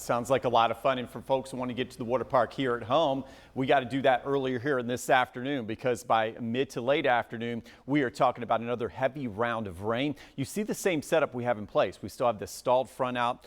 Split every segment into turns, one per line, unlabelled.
sounds like a lot of fun. And for folks who want to get to the water park here at home, we got to do that earlier here in this afternoon, because by mid to late afternoon, we are talking about another heavy round of rain. You see the same setup we have in place. We still have this stalled front out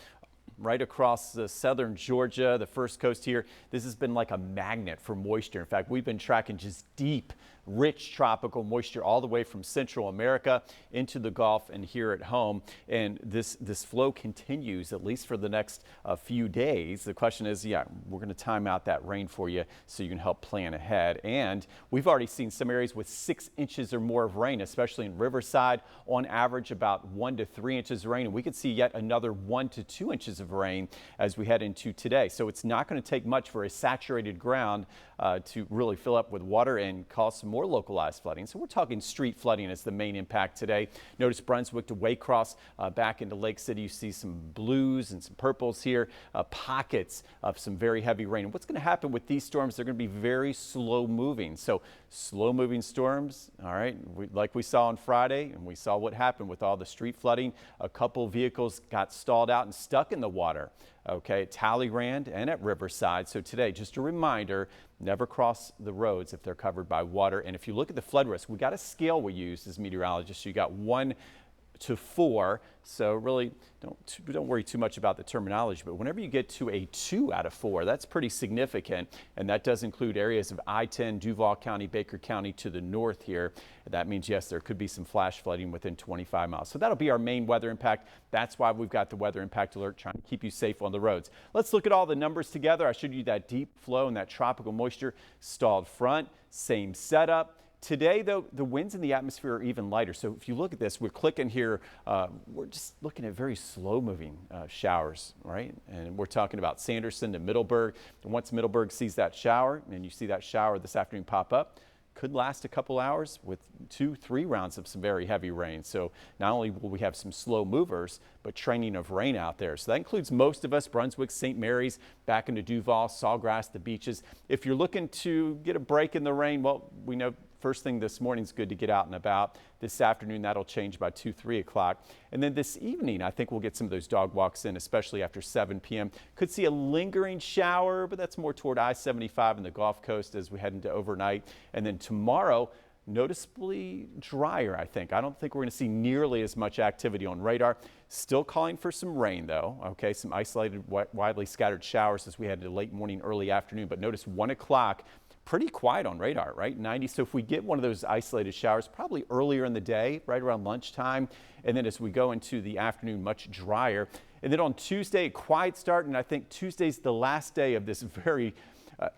right across the southern Georgia, the first coast here. This has been like a magnet for moisture. In fact, we've been tracking just deep, rich tropical moisture all the way from Central America into the Gulf and here at home. And this flow continues at least for the next few days. The question is, yeah, we're going to time out that rain for you so you can help plan ahead. And we've already seen some areas with 6 inches or more of rain, especially in Riverside, on average about 1 to 3 inches of rain. And we could see yet another 1 to 2 inches of rain as we head into today. So it's not going to take much for a saturated ground to really fill up with water and cause some more localized flooding. So we're talking street flooding as the main impact today. Notice Brunswick to Waycross back into Lake City. You see some blues and some purples here, pockets of some very heavy rain. And what's going to happen with these storms? They're going to be very slow moving. So slow moving storms, all right, like we saw on Friday, and we saw what happened with all the street flooding. A couple vehicles got stalled out and stuck in the water, okay, at Talleyrand and at Riverside. So today, just a reminder, never cross the roads if they're covered by water. And if you look at the flood risk, we got a scale we use as meteorologists. You got 1 to 4. So really don't worry too much about the terminology, but whenever you get to a 2 out of 4, that's pretty significant. And that does include areas of I-10, Duval County, Baker County to the north here. That means, yes, there could be some flash flooding within 25 miles. So that'll be our main weather impact. That's why we've got the weather impact alert, trying to keep you safe on the roads. Let's look at all the numbers together. I showed you that deep flow and that tropical moisture, stalled front, same setup. Today, though, the winds in the atmosphere are even lighter. So if you look at this, we're clicking here. We're just looking at very slow moving showers, right? And we're talking about Sanderson to Middleburg. And once Middleburg sees that shower, and you see that shower this afternoon pop up, could last a couple hours with 2-3 rounds of some very heavy rain. So not only will we have some slow movers, but training of rain out there. So that includes most of us, Brunswick, St. Mary's, back into Duval, Sawgrass, the beaches. If you're looking to get a break in the rain, well, we know first thing this morning is good to get out and about. This afternoon, that'll change by 2-3 o'clock. And then this evening, I think we'll get some of those dog walks in, especially after 7 p.m. Could see a lingering shower, but that's more toward I-75 and the Gulf Coast as we head into overnight. And then tomorrow, noticeably drier, I think. I don't think we're going to see nearly as much activity on radar. Still calling for some rain, though. Okay, some isolated, widely scattered showers as we head into late morning, early afternoon. But notice 1 o'clock, pretty quiet on radar, right? 90. So if we get one of those isolated showers, probably earlier in the day, right around lunchtime. And then as we go into the afternoon, much drier. And then on Tuesday, a quiet start. And I think Tuesday's the last day of this very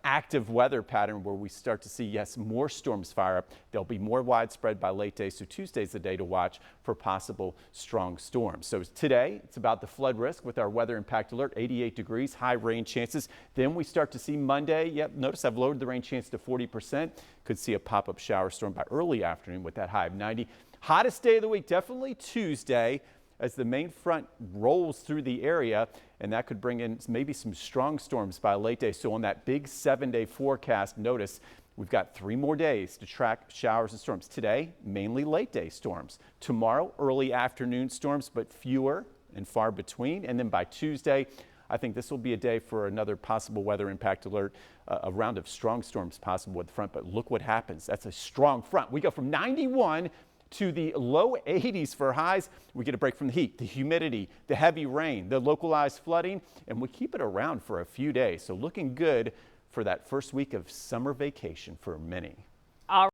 active weather pattern where we start to see, yes, more storms fire up. They'll be more widespread by late day. So Tuesday's the day to watch for possible strong storms. So today, it's about the flood risk with our weather impact alert, 88 degrees, high rain chances. Then we start to see Monday. Yep, notice I've lowered the rain chance to 40%. Could see a pop-up shower storm by early afternoon with that high of 90. Hottest day of the week, definitely Tuesday, as the main front rolls through the area, and that could bring in maybe some strong storms by late day. So on that big 7-day forecast, notice we've got 3 more days to track showers and storms. Today, mainly late day storms. Tomorrow, early afternoon storms, but fewer and far between. And then by Tuesday, I think this will be a day for another possible weather impact alert, a round of strong storms possible with the front. But look what happens. That's a strong front. We go from 91 to the low 80s for highs. We get a break from the heat, the humidity, the heavy rain, the localized flooding, and we keep it around for a few days. So looking good for that first week of summer vacation for many.